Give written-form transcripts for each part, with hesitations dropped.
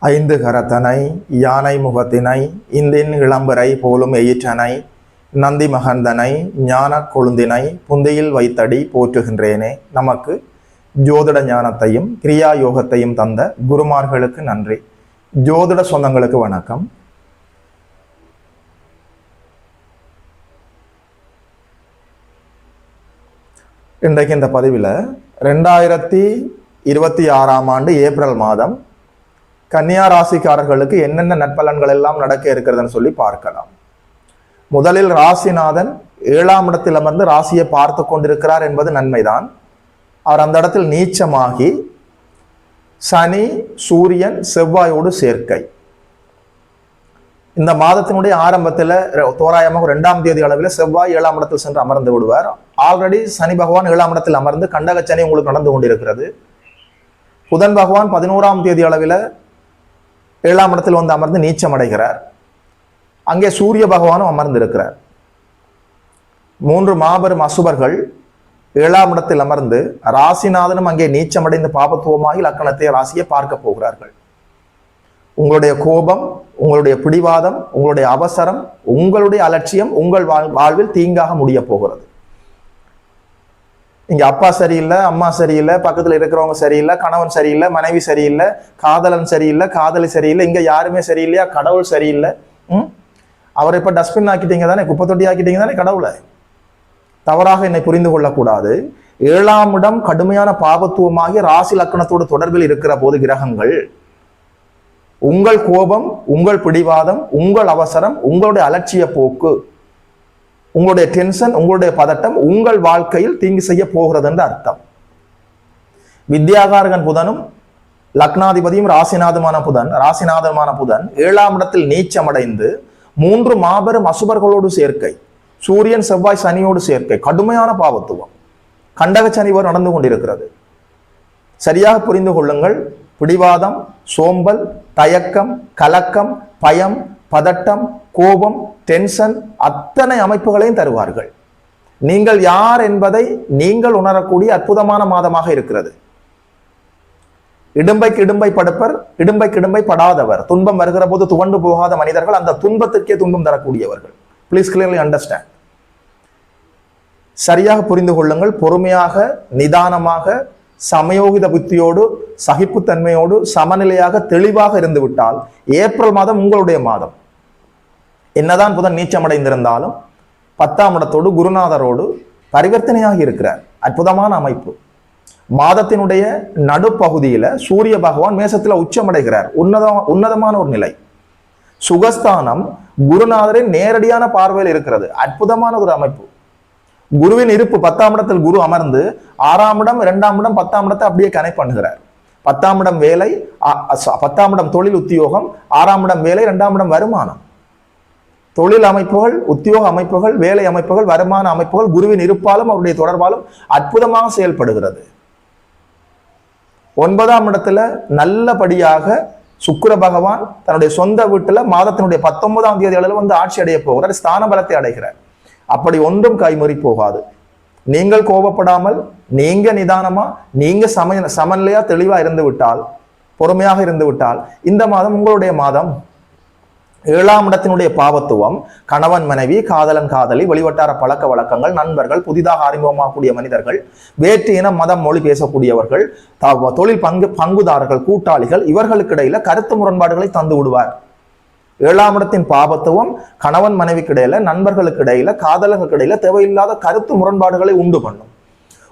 ஐந்து கரத்தனை யானை முகத்தினை இந்தின் இளம்பரை போலும் எயிற்றனை நந்தி மகந்தனை ஞான கொழுந்தினை புந்தியில் வைத்தடி போற்றுகின்றேனே. நமக்கு ஜோதிட ஞானத்தையும் கிரியா யோகத்தையும் தந்த குருமார்களுக்கு நன்றி. ஜோதிட சொந்தங்களுக்கு வணக்கம். இன்றைக்கு இந்த பதிவில் 2026ஆம் ஆண்டு ஏப்ரல் மாதம் கன்னியா ராசிக்காரர்களுக்கு என்னென்ன நற்பலன்கள் எல்லாம் நடக்க இருக்கிறதுன்னு சொல்லி பார்க்கலாம். முதலில் ராசிநாதன் 7ஆம் இடத்தில் அமர்ந்து ராசியை பார்த்து கொண்டிருக்கிறார் என்பது நன்மைதான். அவர் அந்த இடத்தில் நீச்சமாகி சனி சூரியன் செவ்வாயோடு சேர்க்கை. இந்த மாதத்தினுடைய ஆரம்பத்தில் தோராயமாக 2ஆம் தேதி அளவில் செவ்வாய் 7ஆம் இடத்தில் சென்று அமர்ந்து விடுவார். ஆல்ரெடி சனி பகவான் 7ஆம் இடத்தில் அமர்ந்து கண்டக சனி உங்களுக்கு நடந்து கொண்டிருக்கிறது. புதன் பகவான் 11ஆம் தேதி அளவில் 7ஆம் இடத்தில் வந்து அமர்ந்து நீச்சம் அடைகிறார். அங்கே சூரிய பகவானும் அமர்ந்திருக்கிறார். 3 மாபெரும் அசுபர்கள் 7ஆம் இடத்தில் அமர்ந்து ராசிநாதனும் அங்கே நீச்சமடைந்து பாபத்துவமாகி லக்கணத்தை ராசியை பார்க்க போகிறார்கள். உங்களுடைய கோபம், உங்களுடைய பிடிவாதம், உங்களுடைய அவசரம், உங்களுடைய அலட்சியம் உங்கள் வாழ்வில் தீங்காக முடிய போகிறது. இங்க அப்பா சரியில்லை, அம்மா சரியில்லை, பக்கத்துல இருக்கிறவங்க சரியில்லை, கணவன் சரியில்லை, மனைவி சரியில்லை, காதலன் சரியில்லை, காதலி சரியில்லை, இங்க யாருமே சரியில்லையா, கடவுள் சரியில்லை. அவரை இப்ப டஸ்ட்பின் ஆக்கிட்டீங்க தானே, குப்பை தொட்டி ஆக்கிட்டீங்க தானே கடவுளை. தவறாக என்னை புரிந்து கொள்ளக்கூடாது. 7ஆம் இடம் கடுமையான பாபத்துவமாகி ராசி லக்கணத்தோடு தொடர்பில் இருக்கிற போது கிரகங்கள் உங்கள் கோபம், உங்கள் பிடிவாதம், உங்கள் அவசரம், உங்களுடைய அலட்சிய போக்கு, உங்களுடைய டென்ஷன், உங்களுடைய பதட்டம் உங்கள் வாழ்க்கையில் தீங்கு செய்ய போகிறது என்று அர்த்தம். வித்யாகாரகன் புதனும் லக்னாதிபதியும் ராசிநாதமான புதன் 7ஆம் இடத்தில் நீச்சமடைந்து 3 மாபெரும் அசுபர்களோடு சேர்க்கை, சூரியன் செவ்வாய் சனியோடு சேர்க்கை, கடுமையான பாவத்துவம், கண்டக சனிவர் நடந்து கொண்டிருக்கிறது. சரியாக புரிந்து கொள்ளுங்கள். பிடிவாதம், சோம்பல், தயக்கம், கலக்கம், பயம், பதட்டம், கோபம், டென்ஷன் அத்தனை அமைப்புகளையும் தருவார்கள். நீங்கள் யார் என்பதை நீங்கள் உணரக்கூடிய அற்புதமான மாதமாக இருக்கிறது. இடும்பைக்கு இடும்பை படுப்பர், இடும்பைக்கு இடும்பை படாதவர், துன்பம் வருகிற போது துவண்டு போகாத மனிதர்கள், அந்த துன்பத்திற்கே துன்பம் தரக்கூடியவர்கள். Please clearly understand. சரியாக புரிந்து கொள்ளுங்கள். பொறுமையாக, நிதானமாக, சமயோகித புத்தியோடு, சகிப்புத்தன்மையோடு, சமநிலையாக, தெளிவாக இருந்து விட்டால் ஏப்ரல் மாதம் உங்களுடைய மாதம். என்னதான் புதன் நீச்சமடைந்திருந்தாலும் 10ஆம் இடத்தோடு குருநாதரோடு பரிவர்த்தனையாகி இருக்கிறார். அற்புதமான அமைப்பு. மாதத்தினுடைய நடுப்பகுதியில சூரிய பகவான் மேசத்துல உச்சமடைகிறார். உன்னதமான ஒரு நிலை. சுகஸ்தானம் குருநாதரின் நேரடியான பார்வையில் இருக்கிறது. அற்புதமான ஒரு அமைப்பு. குருவின் இருப்பு 10ஆம் இடத்தில் குரு அமர்ந்து 6ஆம் இடம், 2ஆம் இடம், 10ஆம் இடத்தை அப்படியே கனெக்ட் பண்ணுகிறார். 10ஆம் இடம் வேலை, 10ஆம் இடம் தொழில் உத்தியோகம், 6ஆம் இடம் வேலை, 2ஆம் இடம் வருமானம். தொழில் அமைப்புகள், உத்தியோக அமைப்புகள், வேலை அமைப்புகள், வருமான அமைப்புகள் குருவின் இருப்பாலும் அவருடைய தொடர்பாலும் அற்புதமாக செயல்படுகிறது. 9ஆம் இடத்துல நல்லபடியாக சுக்கிர பகவான் தன்னுடைய சொந்த வீட்டுல மாதத்தினுடைய 19ஆம் தேதி அளவில் வந்து ஆட்சி அடைய போகிறார். ஸ்தான பலத்தை அடைகிறார். அப்படி ஒன்றும் கைமறி போகாது. நீங்கள் கோபப்படாமல், நீங்க நிதானமா, நீங்க சமநிலையா தெளிவா இருந்து விட்டால், பொறுமையாக இருந்து விட்டால் இந்த மாதம் உங்களுடைய மாதம். 7ஆம் இடத்தினுடைய பாவத்துவம் கணவன் மனைவி, காதலன் காதலி, வெளிவட்டார பழக்க வழக்கங்கள், நண்பர்கள், புதிதாக அறிமுகமாகக்கூடிய மனிதர்கள், வேற்று இன மதம் மொழி பேசக்கூடியவர்கள், தொழில் பங்குதாரர்கள், கூட்டாளிகள், இவர்களுக்கு இடையில கருத்து முரண்பாடுகளை தந்து விடுவார். 7ஆம் இடத்தின் பாபத்துவம் கணவன் மனைவிக்கு இடையில, நண்பர்களுக்கு இடையில, காதலர்களுக்கு இடையில தேவையில்லாத கருத்து முரண்பாடுகளை உண்டு பண்ணும்.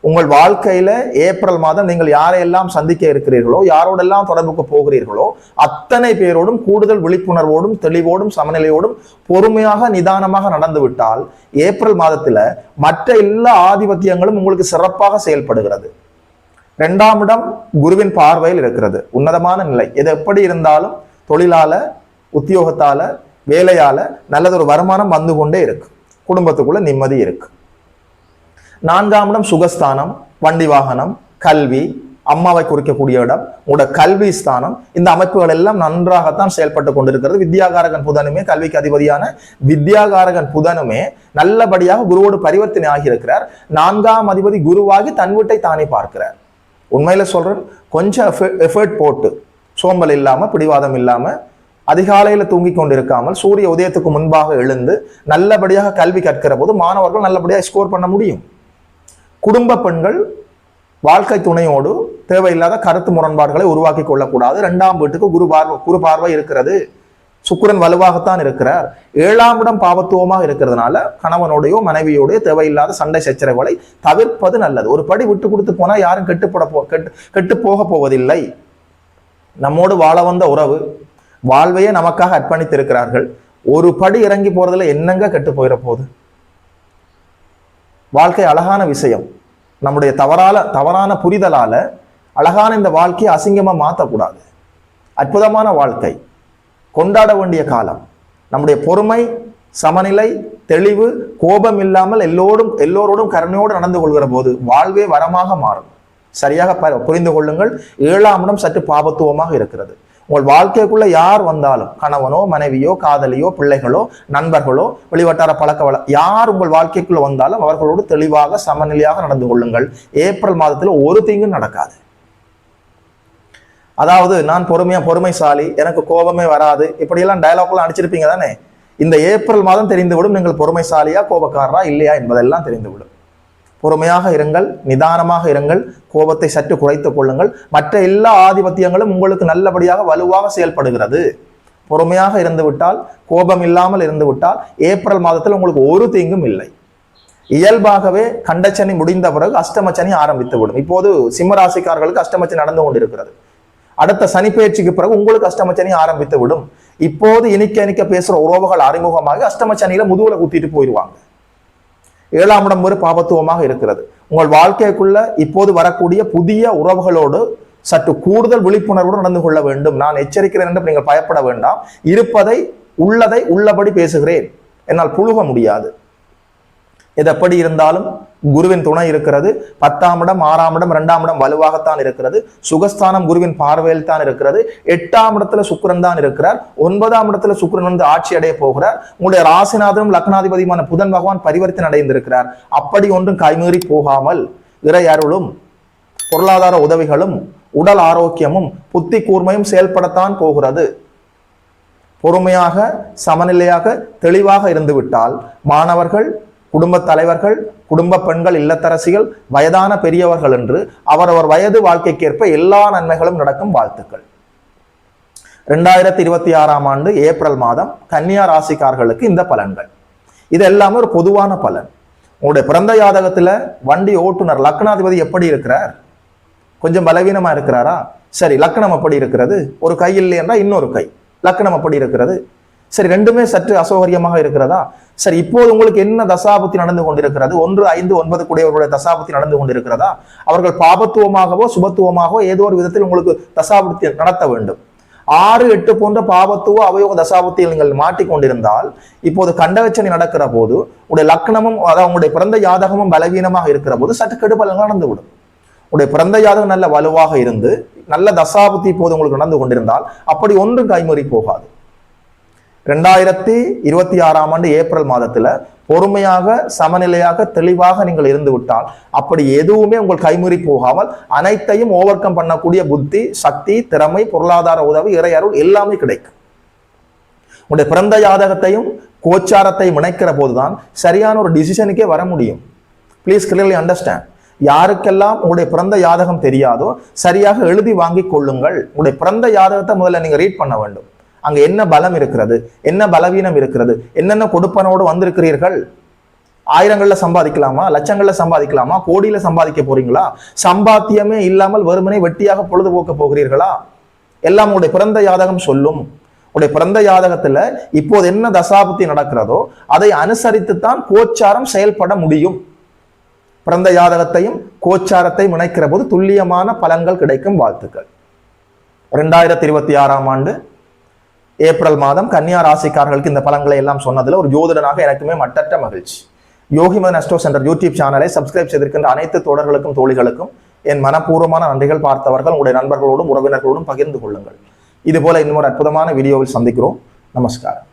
உங்கள் வாழ்க்கையில ஏப்ரல் மாதம் நீங்கள் யாரையெல்லாம் சந்திக்க இருக்கிறீர்களோ, யாரோடெல்லாம் தொடர்புக்கு போகிறீர்களோ அத்தனை பேரோடும் கூடுதல் விழிப்புணர்வோடும், தெளிவோடும், சமநிலையோடும், பொறுமையாக, நிதானமாக நடந்து விட்டால் ஏப்ரல் மாதத்துல மற்ற எல்லா ஆதிபத்தியங்களும் உங்களுக்கு சிறப்பாக செயல்படுகிறது. 2ஆம் இடம் குருவின் பார்வையில் இருக்கிறது. உன்னதமான நிலை. எது எப்படி இருந்தாலும் தொழிலால, உத்தியோகத்தால, வேலையால நல்லதொரு வருமானம் வந்து கொண்டே இருக்கு. குடும்பத்துக்குள்ள நிம்மதி இருக்கு. 4ஆம் இடம் சுகஸ்தானம், வண்டி வாகனம், கல்வி, அம்மாவை குறிக்கக்கூடிய இடம், உங்களோட கல்வி ஸ்தானம். இந்த அமைப்புகள் எல்லாம் நன்றாகத்தான் செயல்பட்டு கொண்டிருக்கிறது. வித்யாகாரகன் புதனுமே, கல்விக்கு அதிபதியான வித்யாகாரகன் புதனுமே நல்லபடியாக குருவோடு பரிவர்த்தனை ஆகியிருக்கிறார். 4ஆம் அதிபதி குருவாகி தன் வீட்டை தானே பார்க்கிறார். உண்மையில சொல்றேன், கொஞ்சம் எஃபர்ட் போட்டு சோம்பல் இல்லாம பிடிவாதம் இல்லாம அதிகாலையில தூங்கி கொண்டிருக்காமல் சூரிய உதயத்துக்கு முன்பாக எழுந்து நல்லபடியாக கல்வி கற்கிற போது மாணவர்கள் நல்லபடியாக ஸ்கோர் பண்ண முடியும். குடும்ப பெண்கள் வாழ்க்கை துணையோடு தேவையில்லாத கருத்து முரண்பாடுகளை உருவாக்கி கொள்ளக்கூடாது. 2ஆம் வீட்டுக்கு குரு பார்வை இருக்கிறது, சுக்கிரன் வலுவாகத்தான் இருக்கிறார். 7ஆம் இடம் பாவத்துவமாக இருக்கிறதுனால கணவனோடையோ மனைவியோடையோ தேவையில்லாத சண்டை சச்சரவுகளை தவிர்ப்பது நல்லது. ஒரு படி விட்டு கொடுத்து போனா யாரும் கெட்டு போக போவதில்லை. நம்மோடு வாழ வந்த உறவு வாழ்வையே நமக்காக அர்ப்பணித்திருக்கிறார்கள். ஒரு படி இறங்கி போறதுல என்னங்க கெட்டு போயிட போகுது? வாழ்க்கை அழகான விஷயம். நம்முடைய தவறான புரிதலால அழகான இந்த வாழ்க்கையை அசிங்கமா மாற்றக்கூடாது. அற்புதமான வாழ்க்கை, கொண்டாட வேண்டிய காலம். நம்முடைய பொறுமை, சமநிலை, தெளிவு, கோபம் இல்லாமல் எல்லோரோடும் கருணையோடு நடந்து கொள்கிற போது வாழ்வே வரமாக மாறும். சரியாக புரிந்து கொள்ளுங்கள். 7ஆம் இடம் சற்று பாபத்துவமாக இருக்கிறது. உங்கள் வாழ்க்கைக்குள்ள யார் வந்தாலும், கணவனோ மனைவியோ காதலியோ பிள்ளைகளோ நண்பர்களோ வெளிவட்டார பழக்க யார் உங்கள் வாழ்க்கைக்குள்ள வந்தாலும் அவர்களோடு தெளிவாக சமநிலையாக நடந்து கொள்ளுங்கள். ஏப்ரல் மாதத்துல ஒரு தீங்கும் நடக்காது. அதாவது நான் பொறுமைசாலி, எனக்கு கோபமே வராது, இப்படியெல்லாம் டயலாக்லாம் அடிச்சிருப்பீங்க தானே. இந்த ஏப்ரல் மாதம் தெரிந்துவிடும் நீங்கள் பொறுமைசாலியா கோபக்காரரா இல்லையா என்பதெல்லாம் தெரிந்துவிடும். பொறுமையாக இருங்கள், நிதானமாக இருங்கள், கோபத்தை சற்று குறைத்துக் கொள்ளுங்கள். மற்ற எல்லா ஆதிபத்தியங்களும் உங்களுக்கு நல்லபடியாக வலுவாக செயல்படுகிறது. பொறுமையாக இருந்து விட்டால், கோபம் இல்லாமல் இருந்து விட்டால் ஏப்ரல் மாதத்தில் உங்களுக்கு ஒரு தீங்கும் இல்லை. இயல்பாகவே கண்டச்சனி முடிந்த பிறகு அஷ்டமச்சனி ஆரம்பித்து விடும். இப்போது சிம்மராசிக்காரர்களுக்கு அஷ்டமச்சனி நடந்து கொண்டிருக்கிறது. அடுத்த சனி பயிற்சிக்கு பிறகு உங்களுக்கு அஷ்டமச்சனி ஆரம்பித்து விடும். இப்போது இனிக்க பேசுற உறவுகள் அறிமுகமாக அஷ்டமச்சனியில முதுகுல குத்திட்டு போயிடுவாங்க. 7ஆம் இடம் ஒரு பாபத்துவமாக இருக்கிறது. உங்கள் வாழ்க்கைக்குள்ள இப்போது வரக்கூடிய புதிய உறவுகளோடு சற்று கூடுதல் விழிப்புணர்வோடு நடந்து கொள்ள வேண்டும். நான் எச்சரிக்கிறேன் என்று நீங்கள் பயப்பட வேண்டாம். உள்ளதை உள்ளபடி பேசுகிறேன், என்னால் புழுக முடியாது. இது எப்படி இருந்தாலும் குருவின் துணை இருக்கிறது. 10ஆம் இடம் 6ஆம் இடம் 2ஆம் இடம் வலுவாகத்தான் இருக்கிறது. சுகஸ்தானம் குருவின் பார்வையில் தான் இருக்கிறது. 8ஆம் இடத்துல சுக்கிரன் தான் இருக்கிறார். 9ஆம் இடத்துல சுக்கிரன் வந்து ஆட்சி அடைய போகிறார். உங்களுடைய ராசிநாதனும் லக்னாதிபதியுமான புதன் பகவான் பரிவர்த்தனை அடைந்திருக்கிறார். அப்படி ஒன்றும் கைமீறி போகாமல் இறை அருளும் பொருளாதார உதவிகளும் உடல் ஆரோக்கியமும் புத்தி கூர்மையும் செயல்படத்தான் போகிறது. பொறுமையாக சமநிலையாக தெளிவாக இருந்துவிட்டால் மாணவர்கள், குடும்ப தலைவர்கள், குடும்ப பெண்கள், இல்லத்தரசிகள், வயதான பெரியவர்கள் என்று அவரவர் வயது வாழ்க்கைக்கேற்ப எல்லா நன்மைகளும் நடக்கும். வாழ்த்துக்கள். 2026ஆம் ஆண்டு ஏப்ரல் மாதம் கன்னியா ராசிக்காரர்களுக்கு இந்த பலன்கள். இது எல்லாமே ஒரு பொதுவான பலன். உங்களுடைய பிறந்த ஜாதகத்துல வண்டி ஓட்டுநர் லக்னாதிபதி எப்படி இருக்கிறார்? கொஞ்சம் பலவீனமா இருக்கிறாரா? சரி, லக்னம் எப்படி இருக்கிறது? ஒரு கை இல்லை என்றால் இன்னொரு கை. லக்னம் எப்படி இருக்கிறது? சரி, ரெண்டுமே சற்று அசௌகரியமாக இருக்கிறதா? சரி, இப்போது உங்களுக்கு என்ன தசாபுத்தி நடந்து கொண்டிருக்கிறது? 1, 5, 9 கூடியவர்களுடைய தசாபுத்தி நடந்து கொண்டிருக்கிறதா? அவர்கள் பாபத்துவமாகவோ சுபத்துவமாகவோ ஏதோ ஒரு விதத்தில் உங்களுக்கு தசாபுத்தி நடத்த வேண்டும். 6, 8 போன்ற பாவத்துவ அவயோக தசாபுத்தியில் நீங்கள் மாட்டிக்கொண்டிருந்தால் இப்போது கண்டகச்சனி நடக்கிற போது உடைய லக்னமும் அதாவது உங்களுடைய பிறந்த ஜாதகமும் பலவீனமாக இருக்கிற போது சற்று கெடுபலங்கள் நடந்துவிடும். உடைய பிறந்த ஜாதகம் நல்ல வலுவாக இருந்து நல்ல தசாபுத்தி இப்போது உங்களுக்கு நடந்து கொண்டிருந்தால் அப்படி ஒன்றும் கைமறி போகாது. 2026ஆம் ஆண்டு ஏப்ரல் மாதத்துல பொறுமையாக சமநிலையாக தெளிவாக நீங்கள் இருந்து விட்டால் அப்படி எதுவுமே உங்கள் கைமீறி போகாமல் அனைத்தையும் ஓவர் கம் பண்ணக்கூடிய புத்தி, சக்தி, திறமை, பொருளாதார உதவி, இறை அருள் எல்லாமே கிடைக்கும். உங்களுடைய பிறந்த ஜாதகத்தையும் கோச்சாரத்தையும் இணைக்கிற போதுதான் சரியான ஒரு டிசிஷனுக்கே வர முடியும். Please clearly understand. யாருக்கெல்லாம் உங்களுடைய பிறந்த ஜாதகம் தெரியாதோ சரியாக எழுதி வாங்கி கொள்ளுங்கள். உங்களுடைய பிறந்த ஜாதகத்தை முதல்ல நீங்க ரீட் பண்ண வேண்டும். அங்க என்ன பலம் இருக்கிறது, என்ன பலவீனம் இருக்கிறது, என்னென்ன கொடுப்பனோடு வந்திருக்கிறீர்கள், ஆயிரங்கள்ல சம்பாதிக்கலாமா, லட்சங்கள்ல சம்பாதிக்கலாமா, கோடியில சம்பாதிக்க போறீங்களா, சம்பாத்தியமே இல்லாமல் வெறுமனை வெட்டியாக பொழுதுபோக்க போகிறீர்களா, எல்லாம் உங்களுடைய பிறந்த ஜாதகம் சொல்லும். உடைய பிறந்த ஜாதகத்துல இப்போது என்ன தசாபுத்தி நடக்கிறதோ அதை அனுசரித்துத்தான் கோச்சாரம் செயல்பட முடியும். பிறந்த ஜாதகத்தையும் கோச்சாரத்தையும் இணைக்கிற போது துல்லியமான பலன்கள் கிடைக்கும். வாழ்த்துக்கள். 2026ஆம் ஆண்டு ஏப்ரல் மாதம் கன்னியா ராசிக்காரர்களுக்கு இந்த பலன்களை எல்லாம் சொன்னதுல ஒரு ஜோதிடனாக எனக்குமே மட்டற்ற மகிழ்ச்சி. யோகிமன் அஸ்ட்ரோ சென்டர் யூடியூப் சேனலை சப்ஸ்கிரைப் செய்திருக்கின்ற அனைத்து தோழர்களுக்கும் தோழிகளுக்கும் என் மனப்பூர்வமான நன்றிகள். பார்த்தவர்கள் உங்களுடைய நண்பர்களோடும் உறவினர்களோடும் பகிர்ந்து கொள்ளுங்கள். இதுபோல இன்னொரு அற்புதமான வீடியோவில் சந்திக்கிறோம். நமஸ்காரம்.